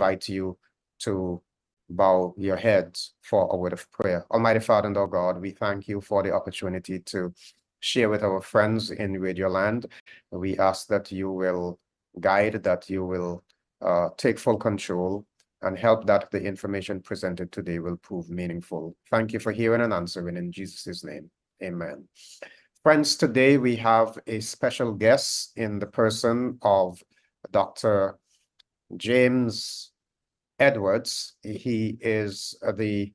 invite you to bow your heads for a word of prayer. Almighty Father and our God, we thank you for the opportunity to share with our friends in Radio Land. We ask that you will guide, that you will take full control and help that the information presented today will prove meaningful. Thank you for hearing and answering in Jesus' name. Amen. Friends, today we have a special guest in the person of Dr. James Edwards. He is the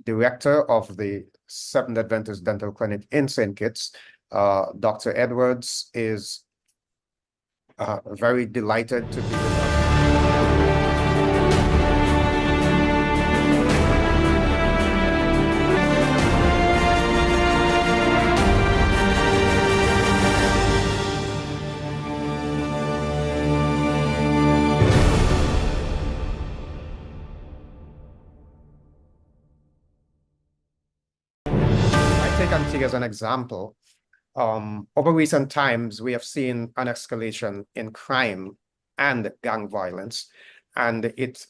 director of the Seventh Adventist Dental Clinic in St. Kitts. Dr. Edwards is very delighted to be with us. As an example, over recent times, we have seen an escalation in crime and gang violence, and it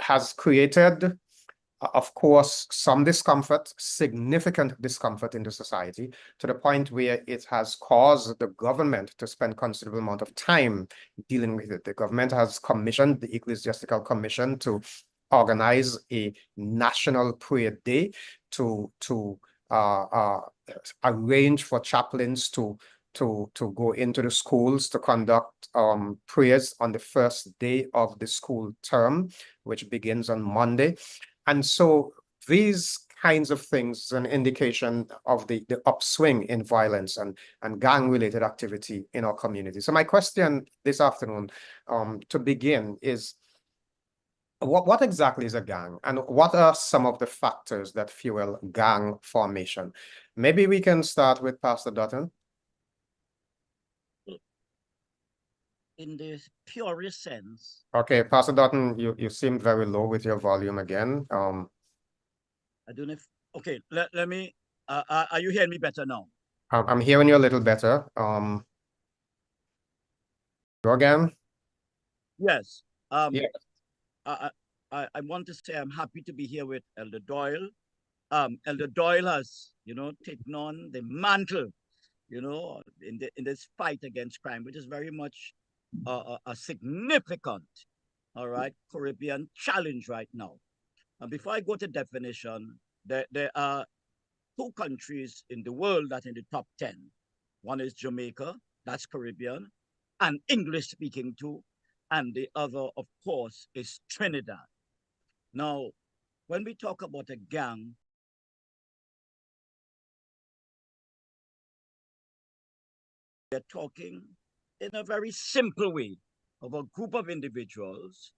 has created, of course, some discomfort, significant discomfort in the society, to the point where it has caused the government to spend considerable amount of time dealing with it. The government has commissioned the Ecclesiastical Commission to organize a national prayer day to arrange for chaplains to go into the schools to conduct prayers on the first day of the school term, which begins on Monday. And so these kinds of things, an indication of the upswing in violence and gang-related activity in our community. So my question this afternoon, to begin, is what exactly is a gang, and what are some of the factors that fuel gang formation? Maybe we can start with Pastor Dutton. In the purest sense. Okay, Pastor Dutton, you seem very low with your volume again. I don't know if, okay, let me, are you hearing me better now? I'm hearing you a little better. Go again. Yes. Yeah. I want to say I'm happy to be here with Elder Doyle. Elder Doyle has, taken on the mantle, in this fight against crime, which is very much a significant, all right, Caribbean challenge right now. And before I go to definition, there are two countries in the world that are in the top 10. One is Jamaica, that's Caribbean, and English speaking too. And the other, of course, is Trinidad. Now, when we talk about a gang, we're talking in a very simple way of a group of individuals,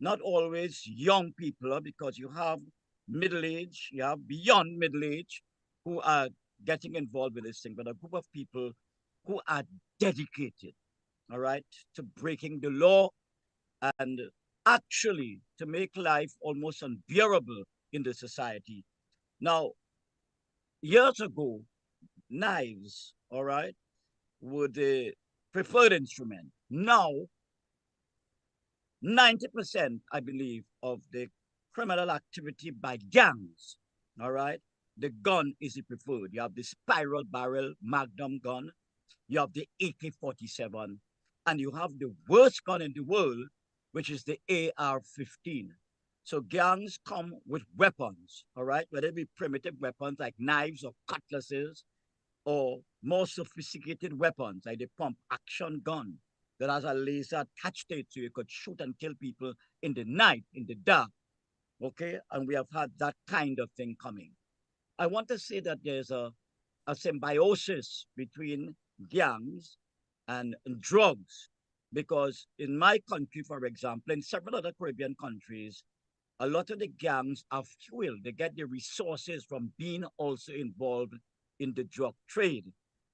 not always young people, because you have middle age, you have beyond middle age who are getting involved with this thing, but a group of people who are dedicated, all right, to breaking the law and actually to make life almost unbearable in the society. Now, years ago, knives, all right, were the preferred instrument. Now, 90%, I believe, of the criminal activity by gangs, all right, the gun is the preferred. You have the spiral barrel Magnum gun, you have the AK-47, and you have the worst gun in the world, which is the AR-15. So gangs come with weapons, all right, whether it be primitive weapons like knives or cutlasses, or more sophisticated weapons like the pump action gun that has a laser attached to it so you could shoot and kill people in the night, in the dark, okay? And we have had that kind of thing coming. I want to say that there's a symbiosis between gangs and drugs, because in my country, for example, in several other Caribbean countries, a lot of the gangs are fueled. They get their resources from being also involved in the drug trade.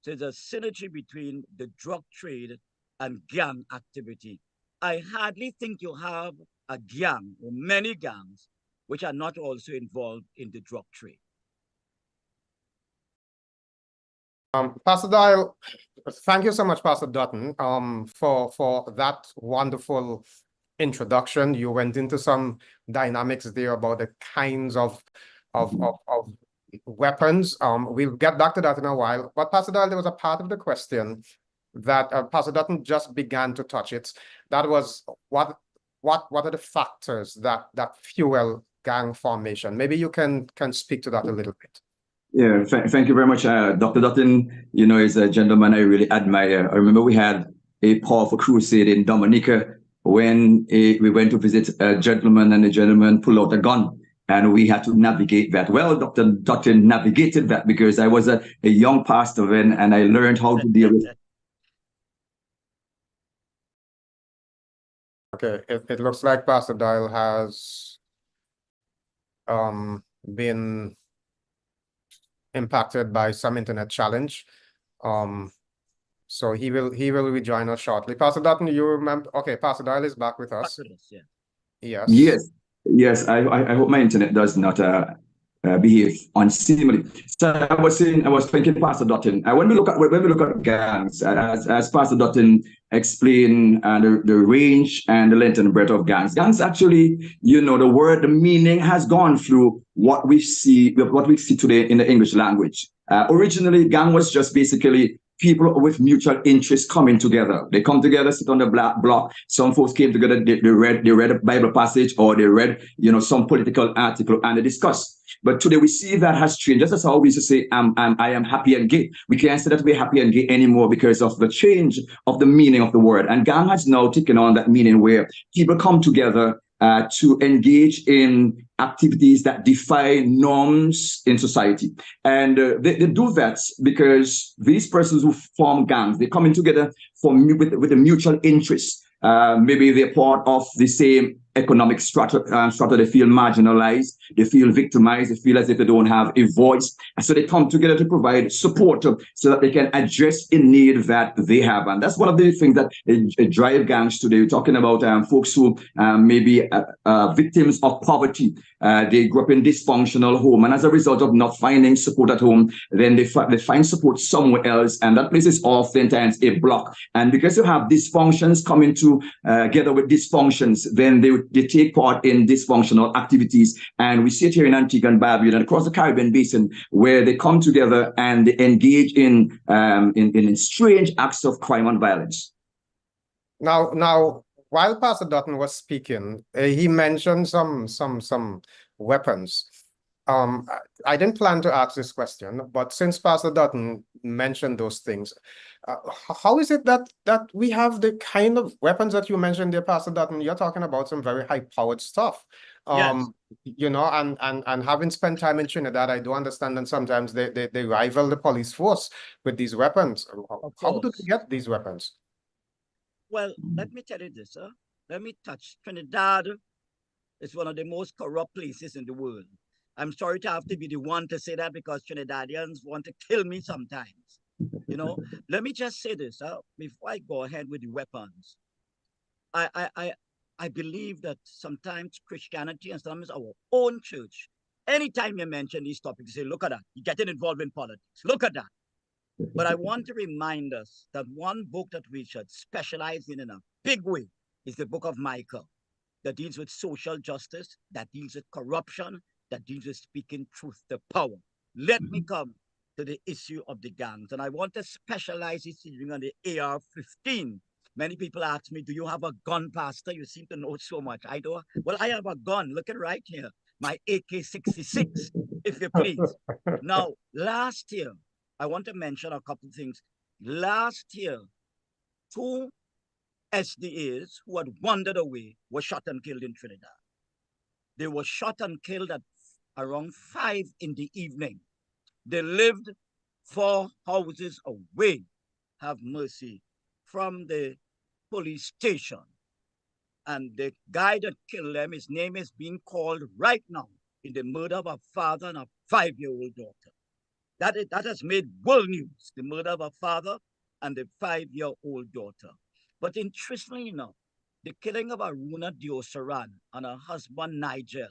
So there's a synergy between the drug trade and gang activity. I hardly think you have a gang or many gangs which are not also involved in the drug trade. Pastor Doyle, thank you so much, Pastor Dutton, for that wonderful introduction. You went into some dynamics there about the kinds of weapons. We'll get back to that in a while. But Pastor Doyle, there was a part of the question that Pastor Dutton just began to touch it. That was what are the factors that fuel gang formation? Maybe you can speak to that a little bit. Yeah, thank you very much. Dr. Dutton, is a gentleman I really admire. I remember we had a powerful crusade in Dominica when we went to visit a gentleman, and the gentleman pulled out a gun, and we had to navigate that. Well, Dr. Dutton navigated that because I was a young pastor then, and I learned how to deal with. Okay, it looks like Pastor Doyle has been impacted by some internet challenge. So he will rejoin us shortly. Pastor Dutton, you remember? Okay, Pastor Doyle is back with us. Yeah. Yes. I hope my internet does not behave unseemly. So I was thinking, Pastor Dutton, when we look at gangs, as Pastor Dutton explained, the range and the length and breadth of gangs actually, the meaning has gone through what we see today in the English language. Originally, gang was just basically people with mutual interests coming together. They come together, sit on the block. Some folks came together, they read a Bible passage, or they read, some political article, and they discuss. But today we see that has changed. Just as how we used to say, I am happy and gay. We can't say that we're happy and gay anymore because of the change of the meaning of the word. And gang has now taken on that meaning where people come together to engage in activities that defy norms in society. And they do that because these persons who form gangs, they're coming together with a mutual interest. Maybe they're part of the same economic strata. They feel marginalized, they feel victimized, they feel as if they don't have a voice. And so they come together to provide support so that they can address a need that they have. And that's one of the things that drive gangs today. We're talking about folks who may be victims of poverty. They grew up in dysfunctional home, and as a result of not finding support at home, then they find support somewhere else, and that place is oftentimes a block. And because you have dysfunctions coming together with dysfunctions, then they take part in dysfunctional activities. And we see it here in Antigua and Barbuda and across the Caribbean basin, where they come together and they engage in strange acts of crime and violence. Now, while Pastor Dutton was speaking, he mentioned some weapons. I didn't plan to ask this question, but since Pastor Dutton mentioned those things, how is it that we have the kind of weapons that you mentioned there, Pastor Dutton? You're talking about some very high-powered stuff. Yes. And having spent time in Trinidad, I do understand that sometimes they rival the police force with these weapons. How do they get these weapons? Well, let me tell you this, sir. Let me touch Trinidad. It's one of the most corrupt places in the world. I'm sorry to have to be the one to say that because Trinidadians want to kill me sometimes. Let me just say this before I go ahead with the weapons. I believe that sometimes Christianity and sometimes our own church, anytime you mention these topics, you say, look at that, you're getting involved in politics. Look at that. But I want to remind us that one book that we should specialize in a big way is the book of Micah, that deals with social justice, that deals with corruption, that deals with speaking truth to power. Let me come to the issue of the gangs. And I want to specialize this evening on the AR-15. Many people ask me, do you have a gun, Pastor? You seem to know so much. I do. Well, I have a gun. Look at right here. My AK-66, if you please. Now, last year, I want to mention a couple of things. Last year, 2 SDAs who had wandered away were shot and killed in Trinidad. They were shot and killed at around 5 in the evening. They lived 4 houses away, have mercy, from the police station. And the guy that killed them, his name is being called right now in the murder of a father and a 5-year-old daughter. That has made world news, the murder of a father and the 5-year-old daughter. But interestingly enough, the killing of Aruna Diosaran and her husband Nigel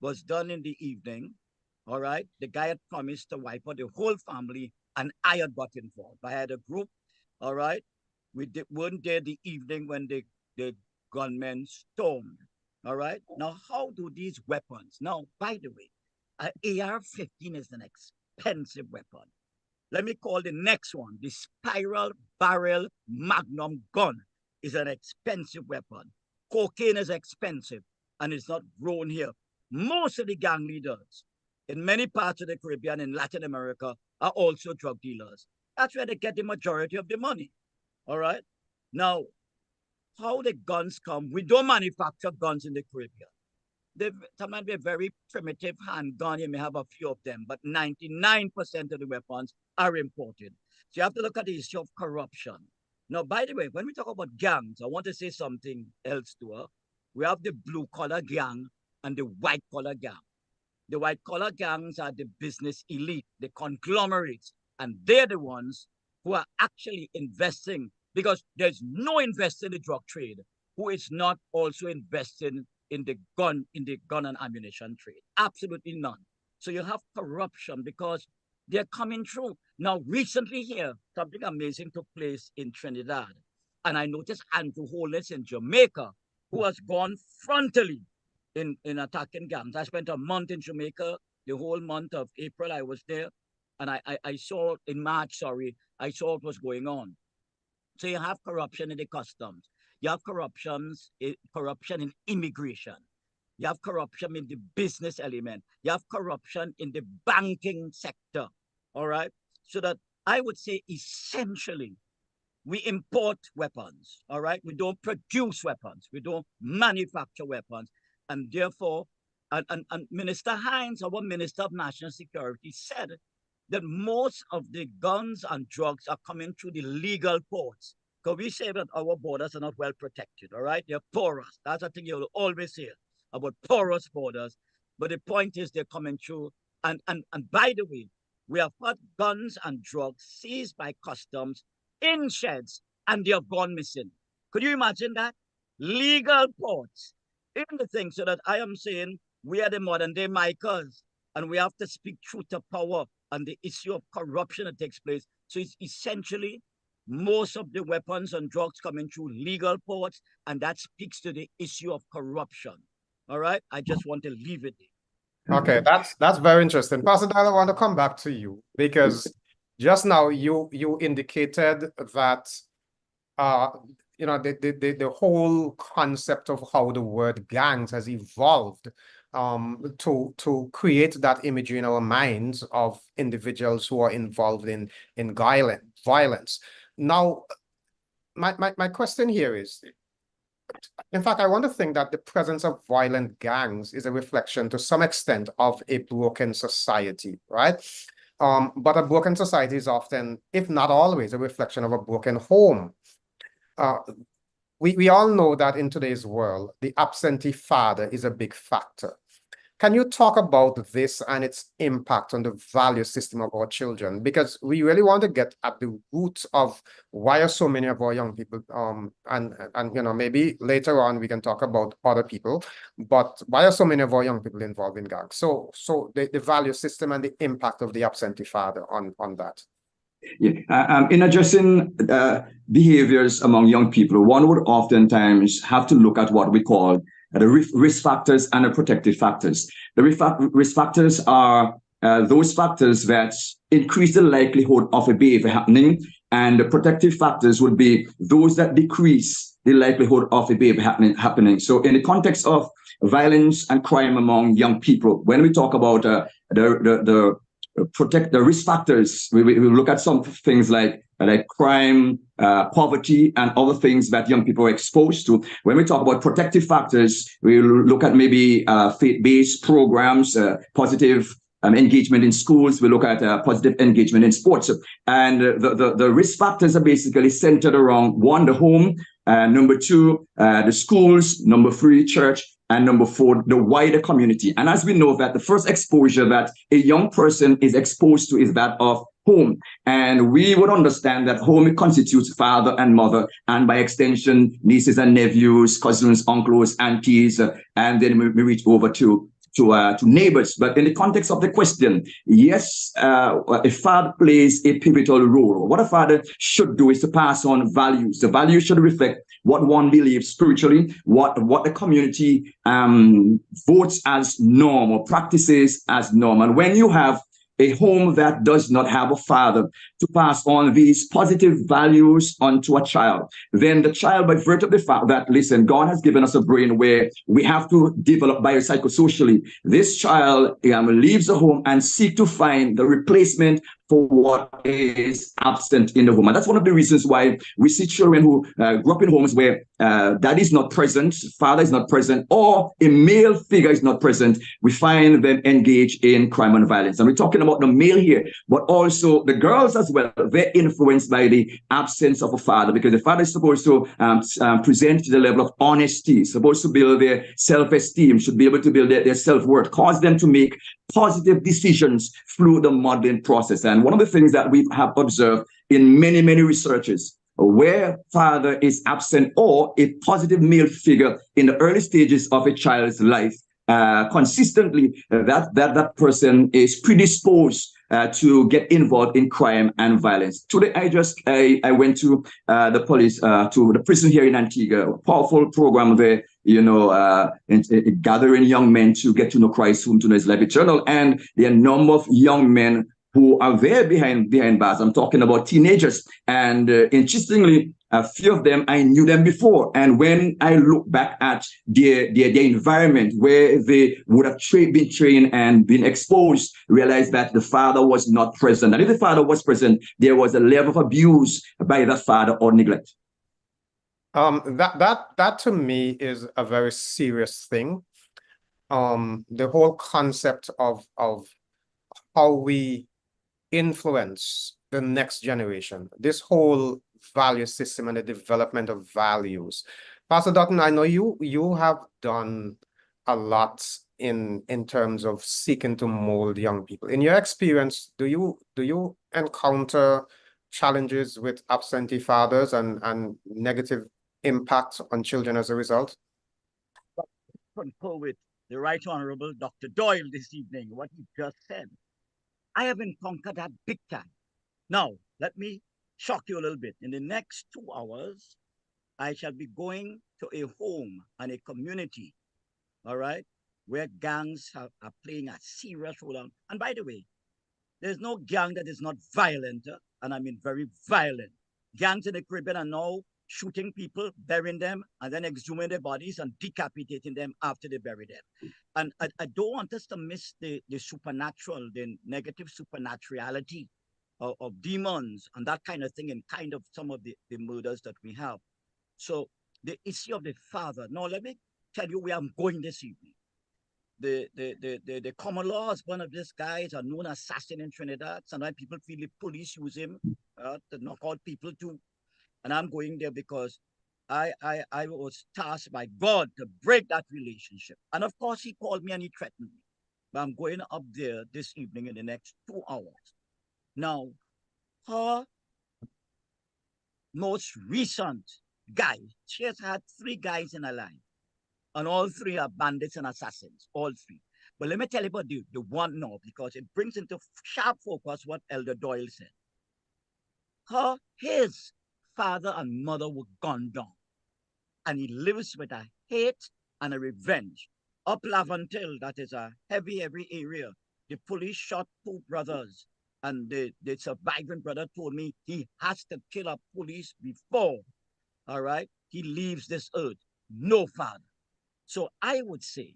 was done in the evening. All right. The guy had promised to wipe out the whole family, and I had got involved. I had a group. All right. We weren't there the evening when the gunmen stormed. All right. Now, how do these weapons? Now, by the way, an AR-15 is an expensive weapon. Let me call the next one. The spiral barrel magnum gun is an expensive weapon. Cocaine is expensive, and it's not grown here. Most of the gang leaders in many parts of the Caribbean and Latin America are also drug dealers. That's where they get the majority of the money. All right. Now, how the guns come? We don't manufacture guns in the Caribbean. They might be a very primitive handgun. You may have a few of them, but 99% of the weapons are imported. So you have to look at the issue of corruption. Now, by the way, when we talk about gangs, I want to say something else to her. We have the blue-collar gang and the white-collar gang. The white-collar gangs are the business elite, the conglomerates, and they're the ones who are actually investing, because there's no investor in the drug trade who is not also investing in the gun and ammunition trade. Absolutely none. So you have corruption because they're coming through. Now, recently here, something amazing took place in Trinidad. And I noticed Andrew Holness in Jamaica, who has gone frontally in attacking gangs. I spent a month in Jamaica, the whole month of April I was there. And I saw, in March, I saw what was going on. So you have corruption in the customs. You have corruption in immigration. You have corruption in the business element. You have corruption in the banking sector. All right. So that I would say essentially we import weapons. All right. We don't produce weapons. We don't manufacture weapons. And therefore, and Minister Hines, our Minister of National Security, said that most of the guns and drugs are coming through the legal ports. Because we say that our borders are not well protected, all right? They're porous. That's a thing you'll always hear about porous borders. But the point is they're coming through. And by the way, we have had guns and drugs seized by customs in sheds, and they have gone missing. Could you imagine that? Legal ports in the thing. So that I am saying we are the modern day Micahs, and we have to speak truth to power and the issue of corruption that takes place. So it's essentially most of the weapons and drugs coming through legal ports, and that speaks to the issue of corruption. All right, I just want to leave it there. Okay, that's very interesting. Pastor Dale, I want to come back to you because just now you indicated that the whole concept of how the word gangs has evolved to create that imagery in our minds of individuals who are involved in violence. Now, my question here is, in fact, I want to think that the presence of violent gangs is a reflection to some extent of a broken society, right? But a broken society is often, if not always, a reflection of a broken home. We all know that in today's world, the absentee father is a big factor. Can you talk about this and its impact on the value system of our children? Because we really want to get at the root of why are so many of our young people, and maybe later on we can talk about other people, but why are so many of our young people involved in gangs? So the value system and the impact of the absentee father on that. Yeah. In addressing behaviors among young people, one would oftentimes have to look at what we call the risk factors and the protective factors. The risk factors are those factors that increase the likelihood of a behavior happening, and the protective factors would be those that decrease the likelihood of a behavior happening. So in the context of violence and crime among young people, when we talk about the risk factors, we look at some things like crime, poverty, and other things that young people are exposed to. When we talk about protective factors, we look at maybe faith-based programs, positive engagement in schools. We look at positive engagement in sports. And the risk factors are basically centered around, one, the home, number two, the schools, number three, church, and number four, the wider community. And as we know that the first exposure that a young person is exposed to is that of home. And we would understand that home constitutes father and mother, and by extension, nieces and nephews, cousins, uncles, aunties, and then we reach over to to neighbors. But in the context of the question, yes, a father plays a pivotal role. What a father should do is to pass on values. The values should reflect what one believes spiritually, what the community votes as norm or practices as norm. And when you have a home that does not have a father to pass on these positive values onto a child, then the child, by virtue of the fact that, listen, God has given us a brain where we have to develop biopsychosocially, this child leaves the home and seek to find the replacement for what is absent in the home. And that's one of the reasons why we see children who grew up in homes where dad is not present, father is not present, or a male figure is not present. We find them engaged in crime and violence. And we're talking about the male here, but also the girls as well. They're influenced by the absence of a father, because the father is supposed to present to the level of honesty, supposed to build their self-esteem, should be able to build their self-worth, cause them to make positive decisions through the modeling process. And one of the things that we have observed in many, many researches, where father is absent or a positive male figure in the early stages of a child's life, consistently that person is predisposed to get involved in crime and violence. Today, I went to the police, to the prison here in Antigua, a powerful program there, gathering young men to get to know Christ, whom to know is life eternal. And there are a number of young men who are there behind bars. I'm talking about teenagers. And interestingly, a few of them, I knew them before. And when I look back at their environment where they would have been trained and been exposed, realized that the father was not present. And if the father was present, there was a level of abuse by that father or neglect. That to me is a very serious thing. The whole concept of how we influence the next generation, this whole value system and the development of values. Pastor Dutton, I know you have done a lot in terms of seeking to mold young people. In your experience, do you encounter challenges with absentee fathers and negative impact on children as a result? Concur with the Right Honorable Dr. Doyle this evening, what he just said. I have encountered that big time. Now, let me shock you a little bit. In the next 2 hours, I shall be going to a home and a community, all right, where gangs are playing a serious role. And by the way, there's no gang that is not violent, and I mean very violent. Gangs in the Caribbean are now shooting people, burying them, and then exhuming their bodies and decapitating them after they bury them. And I don't want us to miss the supernatural, the negative supernaturality of demons and that kind of thing, and kind of some of the murders that we have. So the issue of the father. Now, let me tell you where I'm going this evening. The common law husband of this guy is a known assassin in Trinidad. Sometimes people feel the police use him to knock out people too. And I'm going there because I was tasked by God to break that relationship. And of course, he called me and he threatened me. But I'm going up there this evening in the next 2 hours. Now, her most recent guy, she has had 3 guys in her life. And all 3 are bandits and assassins, all 3. But let me tell you about the one now, because it brings into sharp focus what Elder Doyle said. His father and mother were gunned down. And he lives with a hate and a revenge. Up Lavantil, that is a heavy area. The police shot 2 brothers. And the surviving brother told me he has to kill a police before, all right, he leaves this earth. No father. So I would say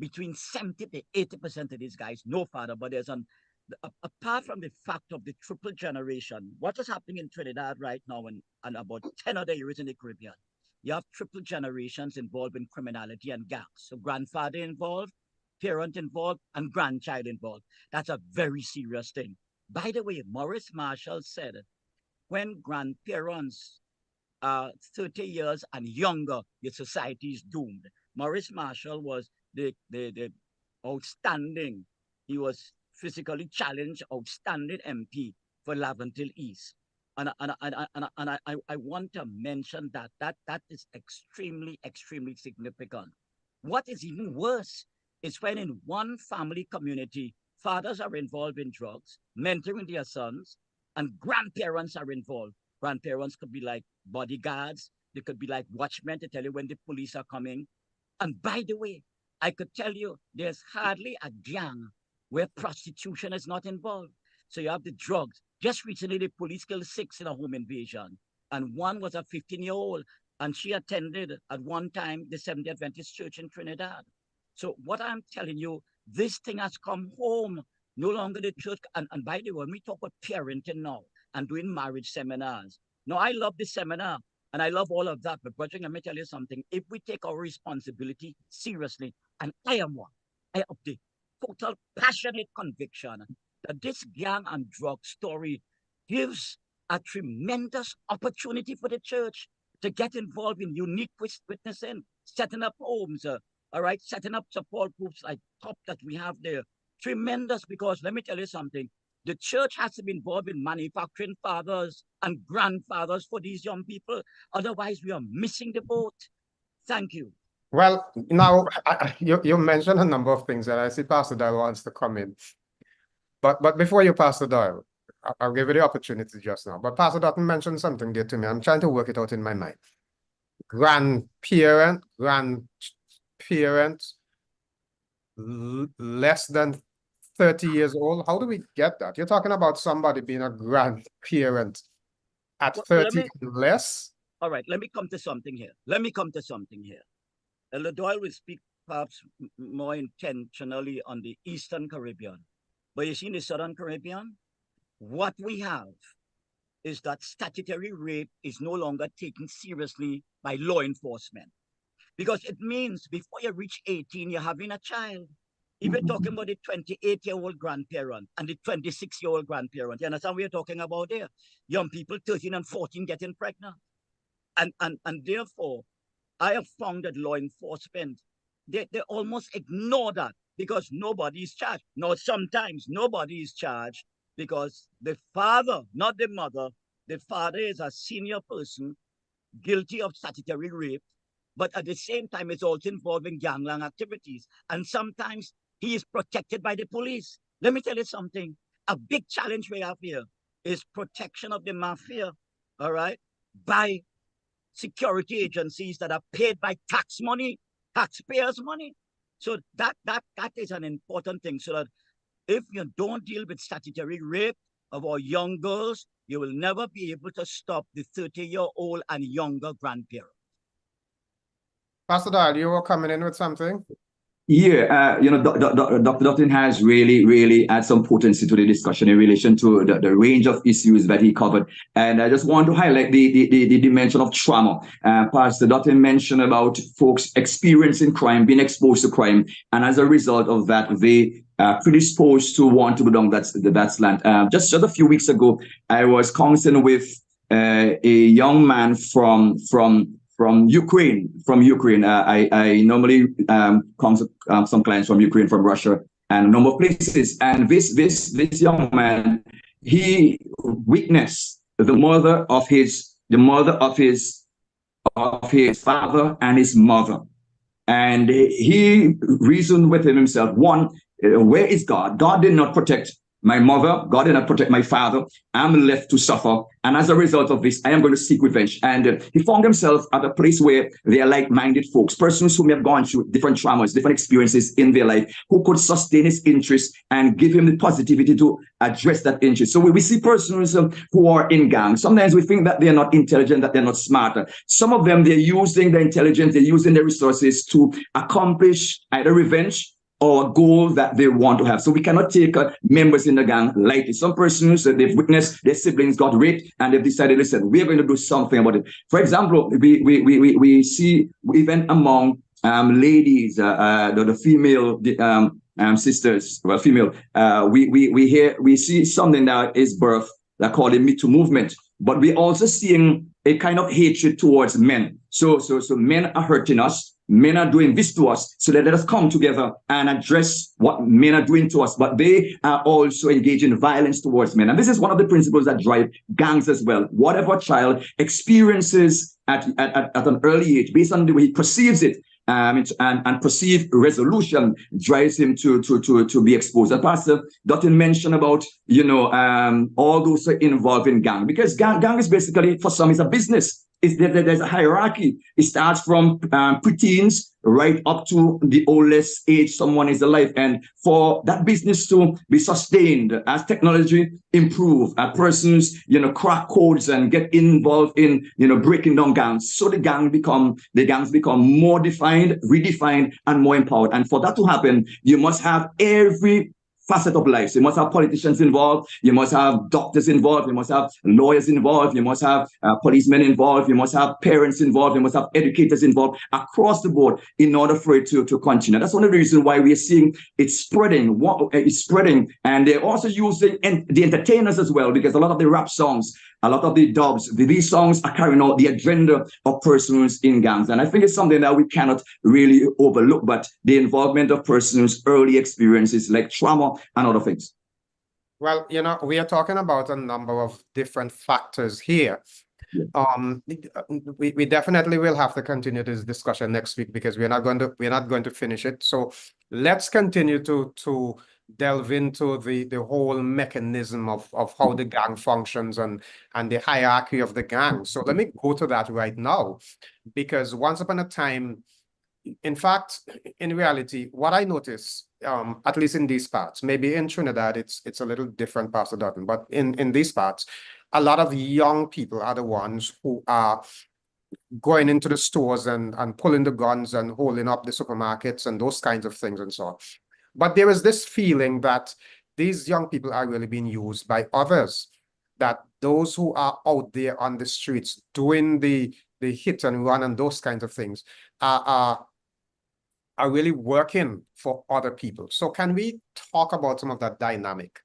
between 70 to 80% of these guys, no father, but there's apart from the fact of the triple generation, what is happening in Trinidad right now and about 10 other areas in the Caribbean, you have triple generations involved in criminality and gangs. So grandfather involved, parent involved, and grandchild involved. That's a very serious thing. By the way, Maurice Marshall said when grandparents are 30 years and younger, your society is doomed. Maurice Marshall was the outstanding, he was physically challenged, outstanding MP for Lavantil East. And I want to mention that is extremely, extremely significant. What is even worse is when in one family community, fathers are involved in drugs, mentoring their sons, and grandparents are involved. Grandparents could be like bodyguards. They could be like watchmen to tell you when the police are coming. And by the way, I could tell you there's hardly a gang where prostitution is not involved. So you have the drugs. Just recently, the police killed 6 in a home invasion. And one was a 15-year-old. And she attended at one time the Seventh-day Adventist Church in Trinidad. So what I'm telling you, this thing has come home. No longer the church. And by the way, when we talk about parenting now and doing marriage seminars, now I love this seminar and I love all of that. But brethren, let me tell you something. If we take our responsibility seriously, and I am one, I have the total passionate conviction that this gang and drug story gives a tremendous opportunity for the church to get involved in unique witnessing, setting up homes, all right, setting up support groups like TOP that we have there. Tremendous, because let me tell you something. The church has to be involved in manufacturing fathers and grandfathers for these young people. Otherwise, we are missing the boat. Thank you. Well, now, you mentioned a number of things, and I see Pastor Doyle wants to come in. But before you, Pastor Doyle, I'll give you the opportunity just now. But Pastor Dutton mentioned something there to me. I'm trying to work it out in my mind. Grandparent, less than 30 years old. How do we get that? You're talking about somebody being a grandparent at 30 and less? All right, let me come to something here. Elder Doyle will speak perhaps more intentionally on the Eastern Caribbean. But you see in the Southern Caribbean, what we have is that statutory rape is no longer taken seriously by law enforcement. Because it means before you reach 18, you're having a child. If you're talking about the 28-year-old grandparent and the 26-year-old grandparent, you understand what we're talking about there? Young people 13 and 14 getting pregnant. And therefore, I have found that law enforcement, they almost ignore that because nobody is charged. No, sometimes nobody is charged because the father, not the mother, the father is a senior person guilty of statutory rape, but at the same time, it's also involved in gangland activities. And sometimes he is protected by the police. Let me tell you something. A big challenge we have here is protection of the mafia, all right, by security agencies that are paid by tax money, taxpayers' money. So that is an important thing. So that if you don't deal with statutory rape of our young girls, you will never be able to stop the 30-year-old and younger grandparents. Pastor Doyle, you were coming in with something? Yeah, Dr. Dutton has really added some potency to the discussion in relation to the range of issues that he covered. And I just want to highlight the dimension of trauma. Pastor Dutton mentioned about folks experiencing crime, being exposed to crime, and as a result of that, they are predisposed to want to go down that land. Just a few weeks ago, I was counseling with a young man from Ukraine. I normally counsel some clients from Ukraine, from Russia, and a number of places. And this young man, he witnessed the mother of his father and his mother, and he reasoned within himself. One, where is God? God did not protect my mother. God did not protect my father. I'm left to suffer. And as a result of this, I am going to seek revenge. And he found himself at a place where they are like-minded folks, persons who may have gone through different traumas, different experiences in their life, who could sustain his interest and give him the positivity to address that interest. So we see persons who are in gangs. Sometimes we think that they're not intelligent, that they're not smarter. Some of them, they're using their intelligence, they're using their resources to accomplish either revenge or a goal that they want to have. So we cannot take members in the gang lightly. Some persons, they've witnessed their siblings got raped and they've decided, listen, we're going to do something about it. For example, we see even among ladies, the female sisters, well, female, we see something that is birth that called the Me Too movement. But we're also seeing a kind of hatred towards men. So men are hurting us. Men are doing this to us, so let us come together and address what men are doing to us. But they are also engaging in violence towards men. And this is one of the principles that drive gangs as well. Whatever a child experiences at an early age, based on the way he perceives it, and perceived resolution drives him to be exposed. And Pastor Dutton mentioned about, all those involved in gang, because gang is basically, for some, is a business. There's a hierarchy. It starts from preteens right up to the oldest age someone is alive. And for that business to be sustained as technology improve, persons, crack codes and get involved in, breaking down gangs. So the gangs become more defined, redefined, and more empowered. And for that to happen, you must have every facet of life. So you must have politicians involved, you must have doctors involved, you must have lawyers involved, you must have policemen involved, you must have parents involved, you must have educators involved across the board in order for it to continue. That's one of the reasons why we are seeing it spreading. It's spreading, and they're also using the entertainers as well, because a lot of the rap songs, a lot of the dubs, these songs are carrying out the agenda of persons in gangs. And I think it's something that we cannot really overlook, but the involvement of persons' early experiences like trauma and other things. Well, we are talking about a number of different factors here. Yeah. We definitely will have to continue this discussion next week, because we're not going to finish it. So let's continue to delve into the whole mechanism of how the gang functions and the hierarchy of the gang. So let me go to that right now, because once upon a time, in fact, in reality, what I notice, at least in these parts, maybe in Trinidad, it's a little different, Pastor Dutton, but in these parts, a lot of young people are the ones who are going into the stores and pulling the guns and holding up the supermarkets and those kinds of things and so on. But there is this feeling that these young people are really being used by others, that those who are out there on the streets doing the hit and run and those kinds of things are really working for other people. So can we talk about some of that dynamic?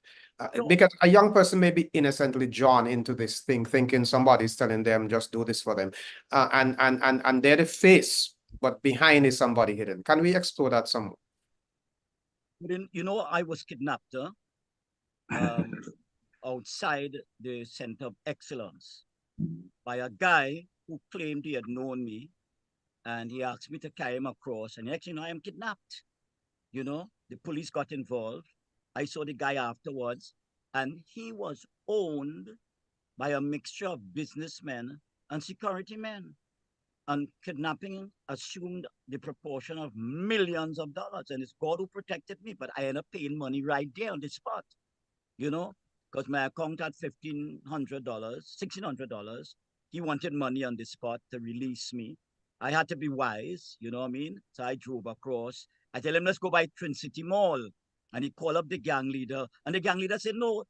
Because a young person may be innocently drawn into this thing, thinking somebody's telling them, just do this for them. And they're the face, but behind is somebody hidden. Can we explore that some more? I was kidnapped outside the Center of Excellence by a guy who claimed he had known me, and he asked me to carry him across, and next, I am kidnapped. The police got involved. I saw the guy afterwards, and he was owned by a mixture of businessmen and security men. And kidnapping assumed the proportion of millions of dollars, and it's God who protected me, but I ended up paying money right there on the spot, because my account had $1,500, $1,600. He wanted money on the spot to release me. I had to be wise, you know what I mean? So I drove across. I tell him, let's go by Twin City Mall. And he called up the gang leader, and the gang leader said, no.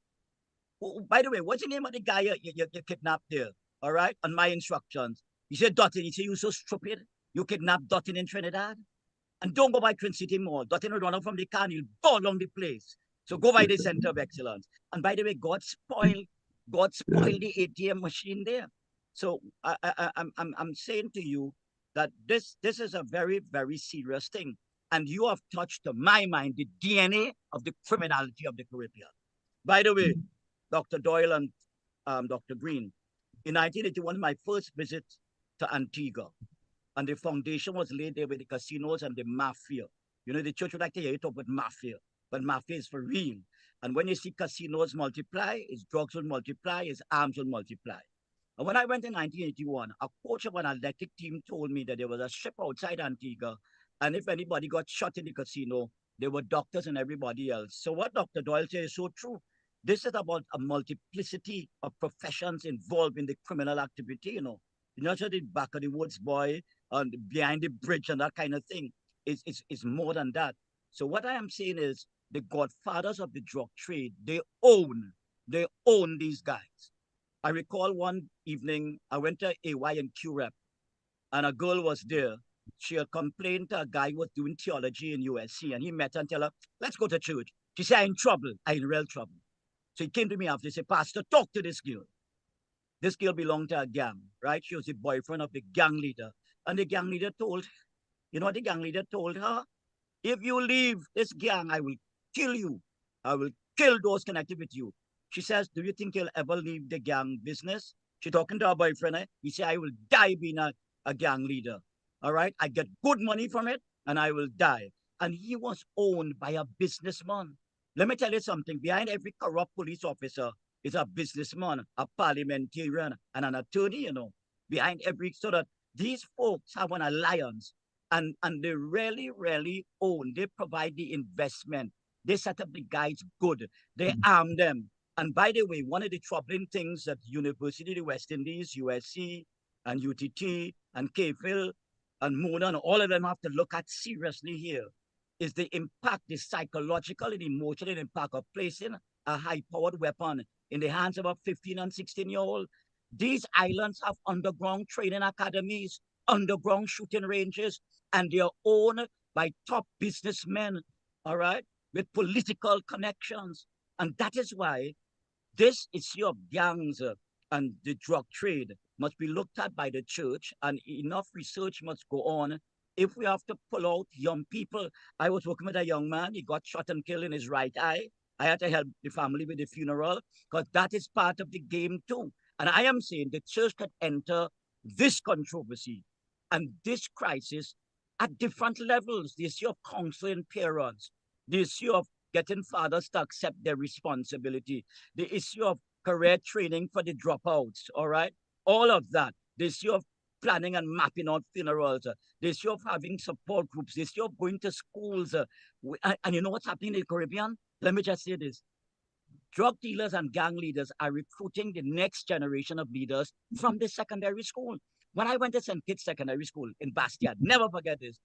Oh, by the way, what's the name of the guy you kidnapped there? All right, on my instructions. He said, Dutton. He said, you so stupid. You kidnapped Dutton in Trinidad. And don't go by Twin City Mall. Dutton will run out from the car and he'll go along the place. So go by the Center of Excellence. And by the way, God spoiled the ATM machine there. So I'm saying to you that this is a very, very serious thing. And you have touched, to my mind, the DNA of the criminality of the Caribbean. By the way, Dr. Doyle and Dr. Green, in 1981, my first visit to Antigua, and the foundation was laid there with the casinos and the mafia. The church would like to hear you talk about mafia, but mafia is for real. And when you see casinos multiply, its drugs will multiply, its arms will multiply. And when I went in 1981, a coach of an athletic team told me that there was a ship outside Antigua, and if anybody got shot in the casino, there were doctors and everybody else. So what Dr. Doyle said is so true. This is about a multiplicity of professions involved in the criminal activity, Not just the back of the woods boy and behind the bridge and that kind of thing. It's more than that. So what I am saying is the godfathers of the drug trade, they own these guys. I recall one evening, I went to AY and QREP, and a girl was there. She had complained to a guy who was doing theology in USC, and he met her and tell her, let's go to church. She said, I'm in trouble. I'm in real trouble. So he came to me after, he said, Pastor, talk to this girl. This girl belonged to a gang, right? She was the boyfriend of the gang leader. And the gang leader told, what the gang leader told her? If you leave this gang, I will kill you. I will kill those connected with you. She says, do you think you'll ever leave the gang business? She talking to her boyfriend. He said, I will die being a gang leader. All right. I get good money from it and I will die. And he was owned by a businessman. Let me tell you something. Behind every corrupt police officer is a businessman, a parliamentarian, and an attorney, behind every, so that these folks have an alliance and they really own. They provide the investment. They set up the guys good. They arm them. And by the way, one of the troubling things that University of the West Indies, USC, and UTT, and KPhil, and Mona, and all of them have to look at seriously here is the impact, the psychological and emotional impact of placing a high-powered weapon in the hands of a 15 and 16-year-old. These islands have underground training academies, underground shooting ranges, and they are owned by top businessmen, all right, with political connections. And that is why this issue of gangs and the drug trade must be looked at by the church, and enough research must go on if we have to pull out young people. I was working with a young man. He got shot and killed in his right eye. I had to help the family with the funeral because that is part of the game too. And I am saying the church could enter this controversy and this crisis at different levels. The issue of counseling parents, the issue of getting fathers to accept their responsibility, the issue of career training for the dropouts, all right? All of that, the issue of planning and mapping out funerals, the issue of having support groups, the issue of going to schools. And you know what's happening in the Caribbean? Let me just say this. Drug dealers and gang leaders are recruiting the next generation of leaders from the secondary school. When I went to St. Kitts Secondary School in Bastia, never forget this,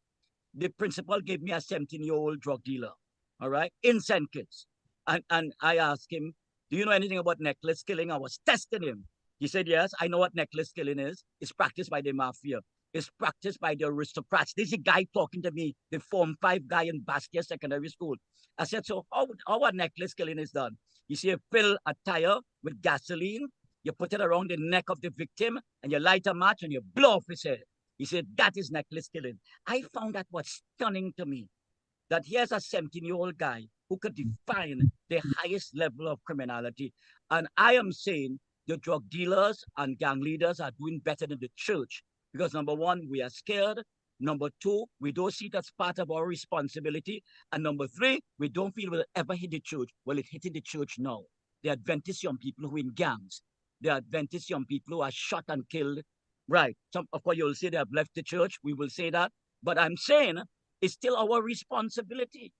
the principal gave me a 17-year-old drug dealer, all right, in St. Kitts. And I asked him, do you know anything about necklace killing? I was testing him. He said, yes, I know what necklace killing is. It's practiced by the mafia. It's practiced by the aristocrats. This is a guy talking to me, the Form 5 guy in Bastia Secondary School. I said, so how a necklace killing is done? You see, you fill a tire with gasoline, you put it around the neck of the victim, and you light a match and you blow off his head. He said, that is necklace killing. I found that was stunning to me, that here's a 17-year-old guy who could define the highest level of criminality. And I am saying the drug dealers and gang leaders are doing better than the church because, number one, we are scared. Number two, we don't see it as part of our responsibility. And number three, we don't feel we'll ever hit the church. Well, it's hitting the church now. The Adventist young people who are in gangs, the Adventist young people who are shot and killed. Right. Some, of course, you'll say they have left the church. We will say that. But I'm saying it's still our responsibility.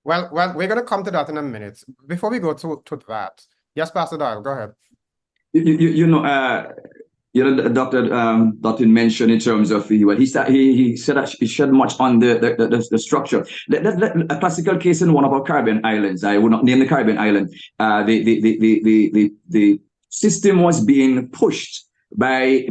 Well, we're going to come to that in a minute. Before we go to that, yes, Pastor Doyle, go ahead. Dr. Dutton mentioned in terms of he said that he shed much on the structure. A classical case in one of our Caribbean islands. I would not name the Caribbean island. The system was being pushed by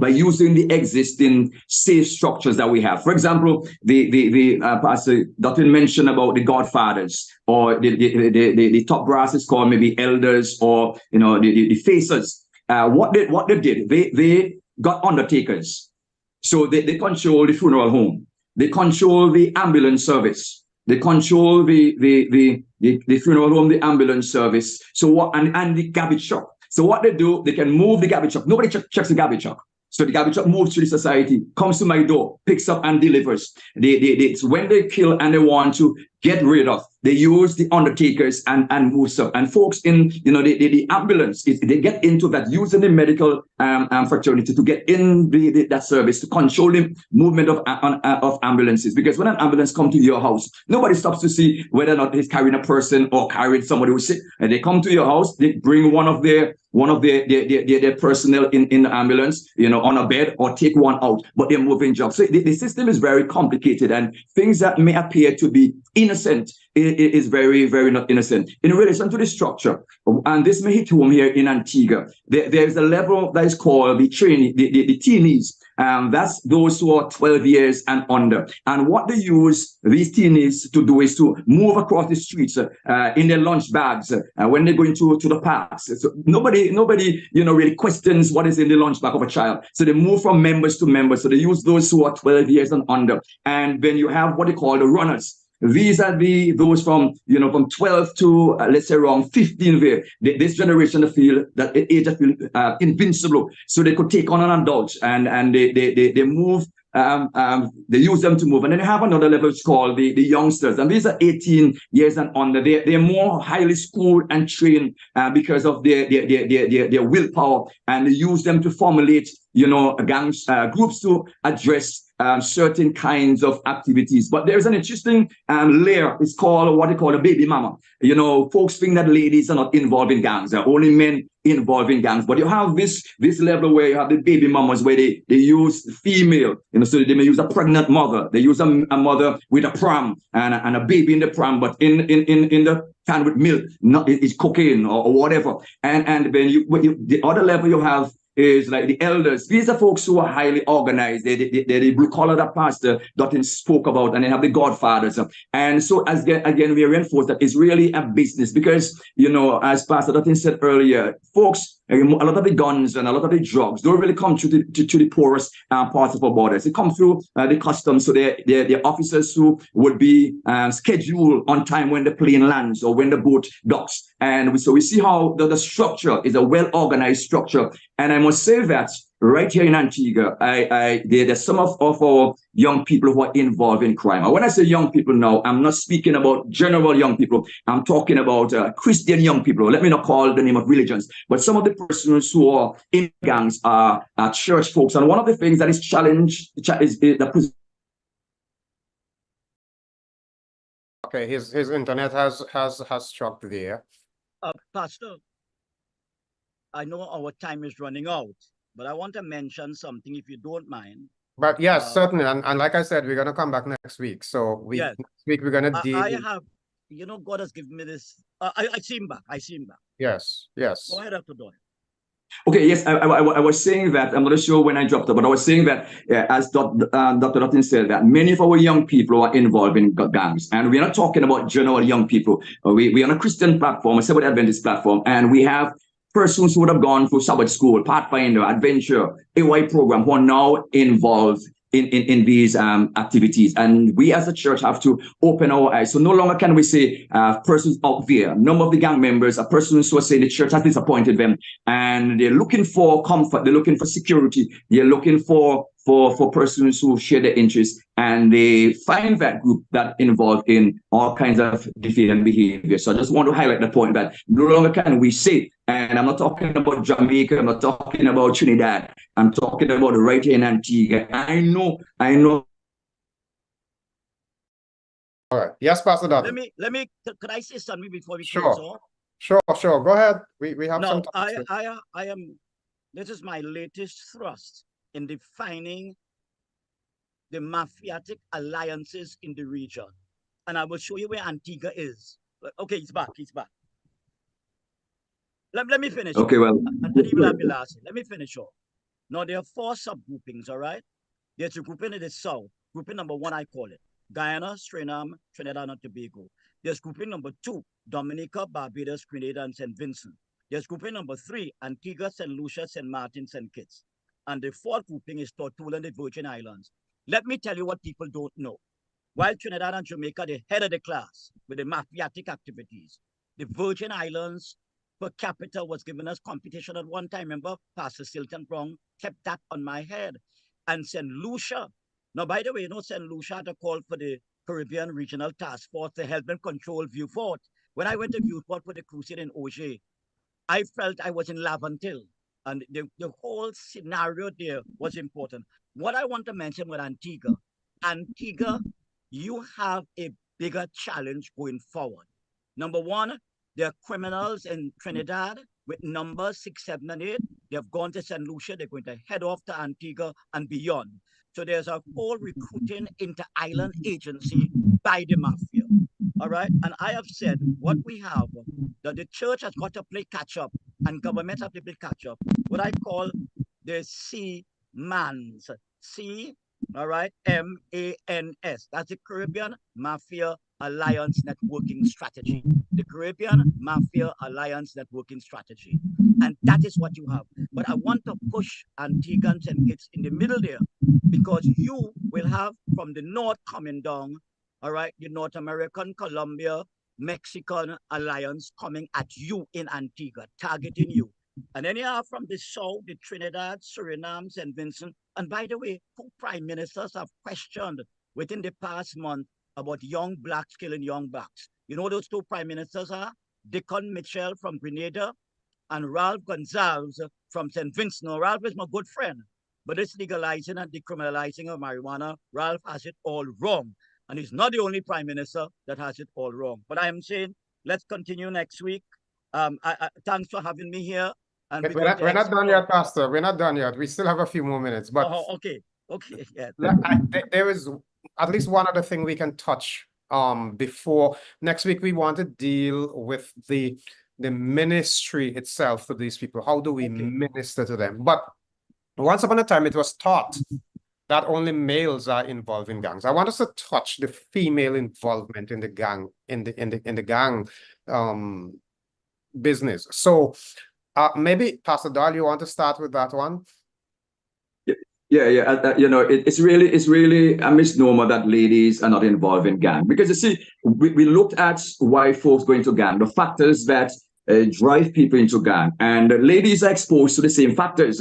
using the existing safe structures that we have. For example, Pastor Dutton mentioned about the godfathers, or the top brass is called maybe elders, or the facers. What they did, they got undertakers. So they control the funeral home. They control the ambulance service. They control the funeral home, the ambulance service. So what, and the garbage truck. So what they do, they can move the garbage truck. Nobody checks the garbage truck. So the garbage truck moves through the society, comes to my door, picks up and delivers. It's when they kill and they want to get rid of, they use the undertakers and move stuff. And folks in the ambulance, they get into that, using the medical fraternity to get in that service to control the movement of ambulances. Because when an ambulance comes to your house, nobody stops to see whether or not he's carrying a person or carrying somebody who's sick. And they come to your house, they bring one of their personnel in the ambulance, on a bed, or take one out, but they're moving jobs. So the system is very complicated, and things that may appear to be innocent is very, very not innocent. In relation to the structure, and this may hit home here in Antigua, there's a level that is called the teenies. That's those who are 12 years and under. And what they use these teenies to do is to move across the streets in their lunch bags when they go into the parks. So nobody really questions what is in the lunch bag of a child. So they move from members to members. So they use those who are 12 years and under. And then you have what they call the runners. these are those from, from 12 to, let's say, around 15 there. This generation feel that the age feel invincible. So they could take on an adult, and they move. They use them to move. And then they have another level called the youngsters. And these are 18 years and under. They're more highly schooled and trained because of their willpower. And they use them to formulate, gangs, groups to address certain kinds of activities. But there's an interesting layer. It's called what they call a baby mama. Folks think that ladies are not involved in gangs. They're only men involved in gangs. But you have this level where you have the baby mamas where they use female, so they may use a pregnant mother. They use a mother with a pram and a baby in the pram, but in the can with milk, it's cocaine or whatever. And then the other level you have is like the elders. These are folks who are highly organized. They're the blue collar that Pastor Dutton spoke about, and they have the godfathers. And so again, we reinforce that it's really a business because, as Pastor Dutton said earlier, folks, a lot of the guns and a lot of the drugs don't really come to the poorest parts of our borders. They come through the customs. So they're officers who would be scheduled on time when the plane lands or when the boat docks. And so we see how the structure is a well-organized structure. And I must say that right here in Antigua, there's some of our young people who are involved in crime. And when I say young people now, I'm not speaking about general young people. I'm talking about Christian young people. Let me not call the name of religions, but some of the persons who are in gangs are church folks. And one of the things that is challenged is the Okay, his internet has struck there. Pastor, I know our time is running out, but I want to mention something, if you don't mind. But yes, certainly. And like I said, we're going to come back next week. So next week we're going to deal. I have, God has given me this. I see him back. Yes. Go ahead, Dr. Doyle. Okay, yes, I was saying that, I'm not sure when I dropped it, but I was saying that, as Dr. Dutton said, that many of our young people are involved in gangs. And we're not talking about general young people. We're on a Christian platform, a SLC Adventist platform, and we have persons who would have gone through Sabbath school, Pathfinder, Adventure, AY program, who are now involved in these activities. And we as a church have to open our eyes. So no longer can we say persons out there. None of the gang members are persons who are saying the church has disappointed them, and they're looking for comfort, they're looking for security, they're looking for persons who share their interests, and they find that group that involved in all kinds of deviant behavior. So I just want to highlight the point that no longer can we say, and I'm not talking about Jamaica, I'm not talking about Trinidad, I'm talking about right here in Antigua. I know. All right. Yes, Pastor Dutton. Could I say something before we Sure. close off? Sure. Go ahead. We have some time. I am, this is my latest thrust in defining the mafiatic alliances in the region. And I will show you where Antigua is. Okay, he's back. Let me finish. Okay, well. And he will have the last. Let me finish off. Now, there are 4 subgroupings, all right? There's a grouping in the south. Grouping number 1, I call it Guyana, Suriname, Trinidad and Tobago. There's grouping number 2, Dominica, Barbados, Grenada, and St. Vincent. There's grouping number 3, Antigua, St. Lucia, St. Martin, St. Kitts. And the 4th grouping is Tortola and the Virgin Islands. Let me tell you what people don't know. While Trinidad and Jamaica, the head of the class with the mafiatic activities, the Virgin Islands per capita was giving us competition at one time. Remember, Pastor Silton Brown kept that on my head. And St. Lucia. Now, by the way, St. Lucia had a call for the Caribbean Regional Task Force to help and control Vieux Fort. When I went to Vieux Fort for the crusade in Auger, I felt I was in Laventille. And the whole scenario there was important. What I want to mention with Antigua, you have a bigger challenge going forward. Number 1, there are criminals in Trinidad with numbers 6, 7, and 8. They have gone to St. Lucia. They're going to head off to Antigua and beyond. So there's a whole recruiting inter-island agency by the mafia. All right. And I have said what we have, that the church has got to play catch up and government have to play catch up. What I call the C-MANS. C, all right, M-A-N-S. That's the Caribbean Mafia Alliance Networking Strategy. The Caribbean Mafia Alliance Networking Strategy. And that is what you have. But I want to push Antigans and Kitts in the middle there, because you will have from the north coming down all right, the North American, Colombia, Mexican alliance coming at you in Antigua, targeting you. And then you have from the South, the Trinidad, Suriname, St. Vincent. And by the way, 2 prime ministers have questioned within the past month about young blacks killing young blacks. You know those 2 prime ministers are? Dickon Mitchell from Grenada and Ralph Gonzalez from St. Vincent. Now, Ralph is my good friend, but it's legalizing and decriminalizing of marijuana. Ralph has it all wrong. And he's not the only prime minister that has it all wrong. But I am saying, let's continue next week. Thanks for having me here. And we're not done yet, Pastor. We're not done yet. We still have a few more minutes. But okay. Yeah. There is at least one other thing we can touch before next week. We want to deal with the ministry itself to these people. How do we minister to them? But once upon a time, it was taught that only males are involved in gangs. I want us to touch the female involvement in the gang, in the gang business. So maybe Pastor Doyle, you want to start with that one? Yeah. You know, it's really a misnomer that ladies are not involved in gang, because you see, we looked at why folks go into gang, the factors that drive people into gang, and ladies are exposed to the same factors: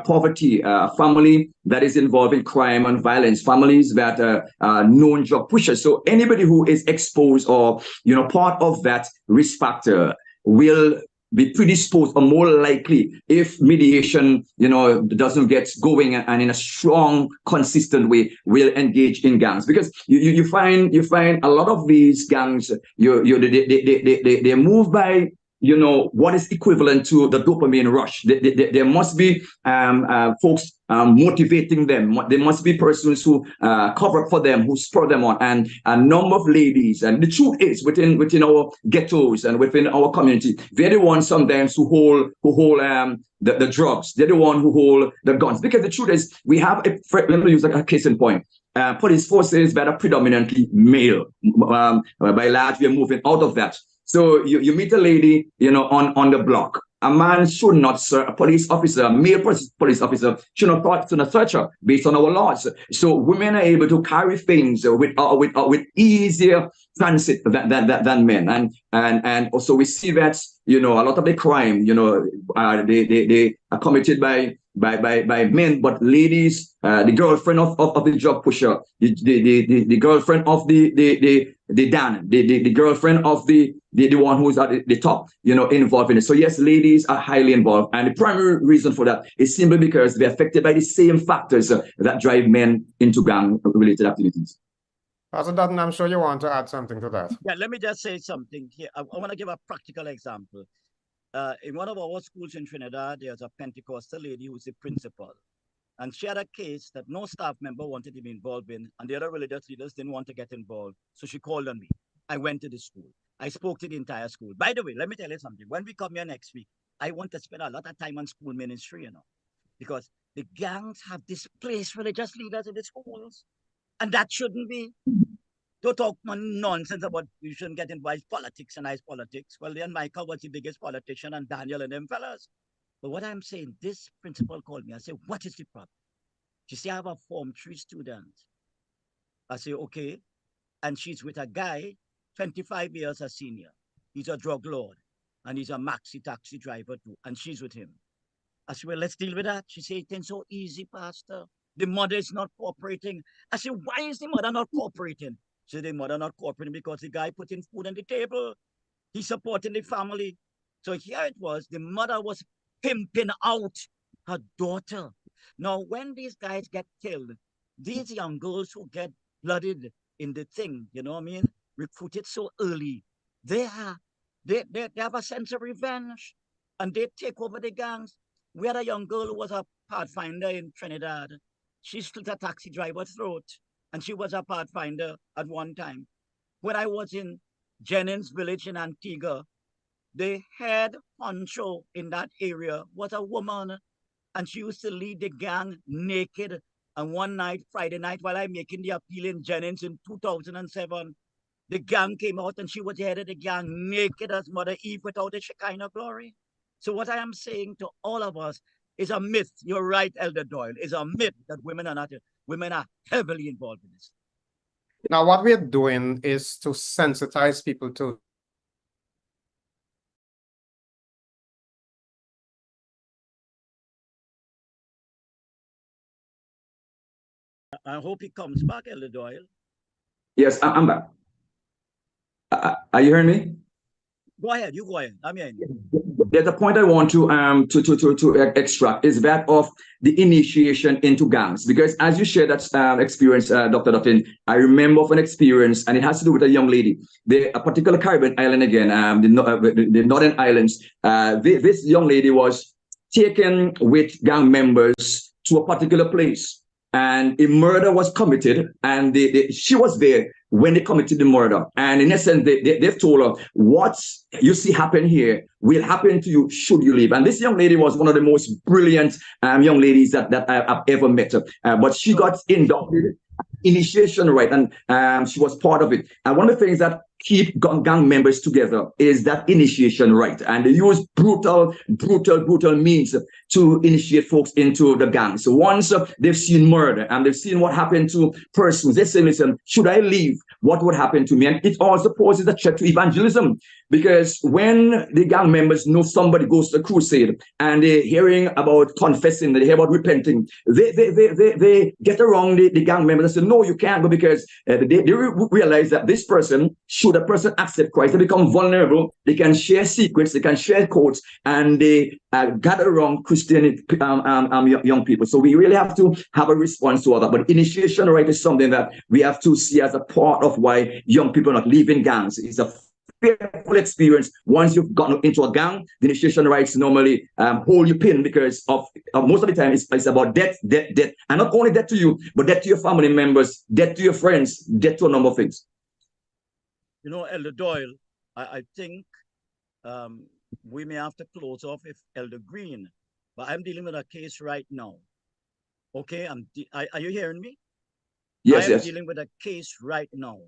poverty, family that is involved in crime and violence, families that are known drug pushers. So anybody who is exposed or, you know, part of that risk factor will be predisposed or more likely, if mediation, you know, doesn't get going and in a strong, consistent way, will engage in gangs. Because you find a lot of these gangs, they move by, you know, what is equivalent to the dopamine rush. There must be folks motivating them. There must be persons who cover up for them, who spur them on. And a number of ladies, and the truth is, within our ghettos and within our community, they're the ones sometimes who hold the drugs. They're the one who hold the guns. Because the truth is, we have let me use a case in point. Police forces that are predominantly male. By large, we are moving out of that. So you meet a lady, you know, on the block. A man should not, sir, a police officer, a male police officer, should not search her based on our laws. So women are able to carry things with easier transit than men, and also we see that, you know, a lot of the crime, you know, they are committed by men, but ladies, the girlfriend of the drug pusher, the girlfriend of the Dan, the girlfriend of the one who's at the top, you know, involved in it. So yes, ladies are highly involved, and the primary reason for that is simply because they're affected by the same factors that drive men into gang-related activities. Pastor Dutton, I'm sure you want to add something to that. Yeah, let me just say something here. I want to give a practical example. In one of our schools in Trinidad, there's a Pentecostal lady who's the principal. And she had a case that no staff member wanted to be involved in, and the other religious leaders didn't want to get involved. So she called on me. I went to the school. I spoke to the entire school. By the way, let me tell you something. When we come here next week, I want to spend a lot of time on school ministry, you know, because the gangs have displaced religious leaders in the schools. And that shouldn't be. Don't talk nonsense about you shouldn't get involved in politics and nice politics. Well, then Michael was the biggest politician and Daniel and them fellas. But what I'm saying, this principal called me. I said, what is the problem? She said, I have a Form 3 student. I say, okay. And she's with a guy, 25 years a senior. He's a drug lord. And he's a maxi taxi driver too. And she's with him. I said, well, let's deal with that. She said, it's so easy, Pastor. The mother is not cooperating. I said, why is the mother not cooperating? She said, the mother not cooperating because the guy putting food on the table. He's supporting the family. So here it was, the mother was pimping out her daughter. Now, when these guys get killed, these young girls who get blooded in the thing, you know what I mean, recruited so early, they have a sense of revenge, and they take over the gangs. We had a young girl who was a pathfinder in Trinidad. She slit a taxi driver's throat, and she was a pathfinder at one time. When I was in Jennings Village in Antigua, the head honcho in that area was a woman, and she used to lead the gang naked. And one night, Friday night, while I'm making the appeal in Jennings in 2007, the gang came out and she was the head of the gang naked as Mother Eve without a Shekinah glory. So what I am saying to all of us is a myth. You're right, Elder Doyle. It's a myth that women are not. Women are heavily involved in this. Now, what we're doing is to sensitize people to I hope he comes back, Elder Doyle. Yes, I'm back. Are you hearing me? Go ahead, you go ahead. I'm hearing you. There's a point I want to extract is that of the initiation into gangs, because as you share that experience, Dr. Dutton, I remember of an experience, and it has to do with a young lady, a particular Caribbean island again, the northern islands. This young lady was taken with gang members to a particular place, and a murder was committed, and she was there when they committed the murder. And in essence, they've told her, what you see happen here will happen to you should you leave. And this young lady was one of the most brilliant young ladies that I've ever met. But she got inducted initiation right, and she was part of it. And one of the things that keep gang members together is that initiation right, and they use brutal means to initiate folks into the gang. So once they've seen murder and they've seen what happened to persons, they say, listen, should I leave? What would happen to me? And it also poses a threat to evangelism, because when the gang members know somebody goes to a crusade and they're hearing about confessing, they hear about repenting, they get around the gang members and say, no, you can't go, because they realize that this person, should a person accept Christ, they become vulnerable, they can share secrets, they can share codes, and they gather around Christian young people. So we really have to have a response to all that. But initiation right is something that we have to see as a part of why young people are not leaving gangs. It's a fearful experience. Once you've gotten into a gang, the initiation rites normally hold you pinned, because of most of the time it's about death, and not only death to you, but death to your family members, death to your friends, death to a number of things. You know, Elder Doyle, I think we may have to close off if Elder Green, but I'm dealing with a case right now. Okay, are you hearing me? Yes, I am dealing with a case right now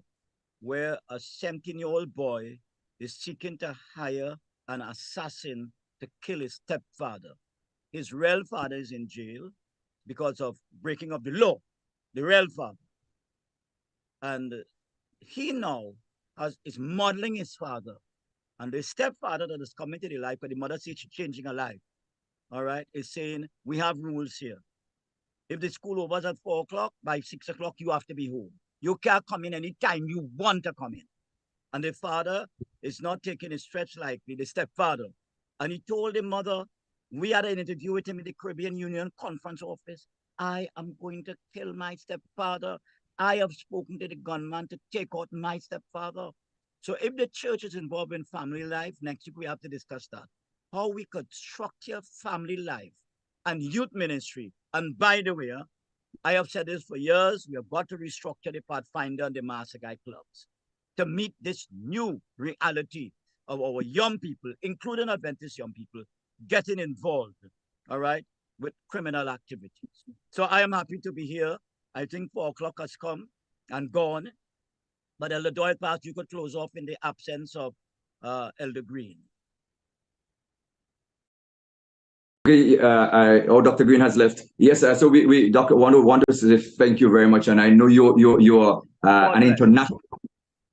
where a 17-year-old boy is seeking to hire an assassin to kill his stepfather. His real father is in jail because of breaking of the law, the real father. And he now is modeling his father. And the stepfather that is coming to the life, because the mother says she's changing her life, all right, is saying, we have rules here. If the school overs at 4 o'clock, by 6 o'clock, you have to be home. You can't come in anytime you want to come in. And the father is not taking his stretch lightly, the stepfather. And he told the mother, we had an interview with him in the Caribbean Union conference office. I am going to kill my stepfather. I have spoken to the gunman to take out my stepfather. So if the church is involved in family life, next week we have to discuss that. How we could structure family life and youth ministry. And by the way, I have said this for years, we have got to restructure the Pathfinder and the Master Guide clubs to meet this new reality of our young people, including Adventist young people, getting involved, all right, with criminal activities. So I am happy to be here. I think 4 o'clock has come and gone. But Elder Doyle, perhaps you could close off in the absence of Elder Green. Okay, Dr. Green has left. Yes, so we Dr. want to say thank you very much, and I know you're an international.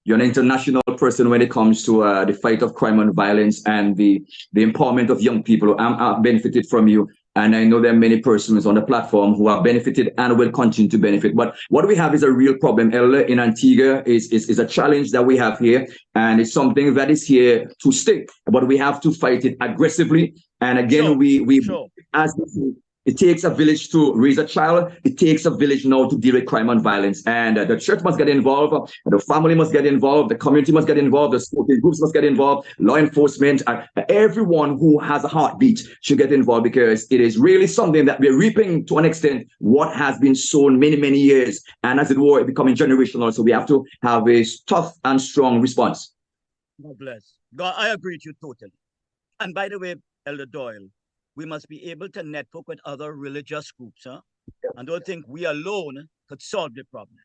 You're an international person when it comes to the fight of crime and violence and the empowerment of young people. I've benefited from you, and I know there are many persons on the platform who have benefited and will continue to benefit. But what we have is a real problem, Elder, in Antigua is a challenge that we have here, and it's something that is here to stay. But we have to fight it aggressively. And again, as it takes a village to raise a child. It takes a village now to deal with crime and violence. And the church must get involved. The family must get involved. The community must get involved. The smoking groups must get involved. Law enforcement, everyone who has a heartbeat should get involved, because it is really something that we're reaping to an extent what has been sown many, many years. And as it were, it becoming generational. So we have to have a tough and strong response. God bless. God, I agree with you totally. And by the way, Elder Doyle, we must be able to network with other religious groups, huh? And don't think we alone could solve the problem.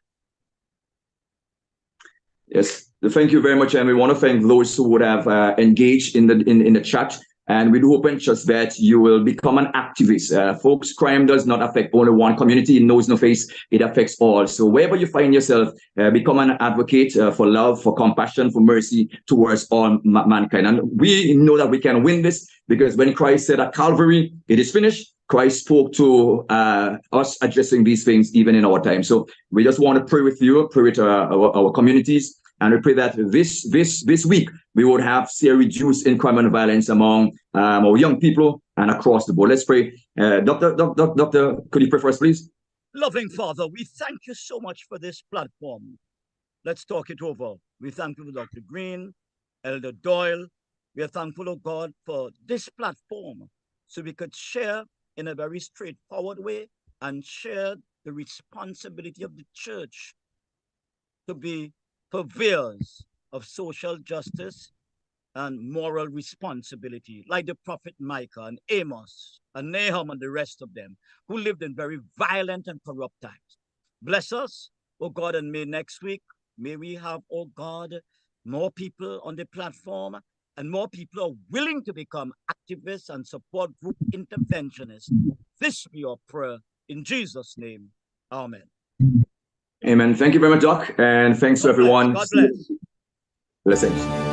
Yes, thank you very much, and we want to thank those who would have engaged in the chat. And we do hope and trust that you will become an activist. Folks, crime does not affect only one community. It knows no face. It affects all. So wherever you find yourself, become an advocate for love, for compassion, for mercy towards all mankind. And we know that we can win this because when Christ said at Calvary, it is finished, Christ spoke to us addressing these things even in our time. So we just want to pray with you, pray with our communities. And we pray that this week we would have see a reduce in crime and violence among our young people and across the board. Let's pray. Doctor, could you pray for us, please? Loving Father, we thank you so much for this platform. Let's talk it over. We thank you for Dr. Green, Elder Doyle. We are thankful, oh God, for this platform so we could share in a very straightforward way and share the responsibility of the church to be purveyors of social justice and moral responsibility, like the prophet Micah and Amos and Nahum and the rest of them who lived in very violent and corrupt times. Bless us, oh God, and may next week, may we have, oh God, more people on the platform and more people are willing to become activists and support group interventionists. This be our prayer in Jesus' name. Amen. Amen. Thank you very much, Doc. And thanks to everyone. God bless. Blessings.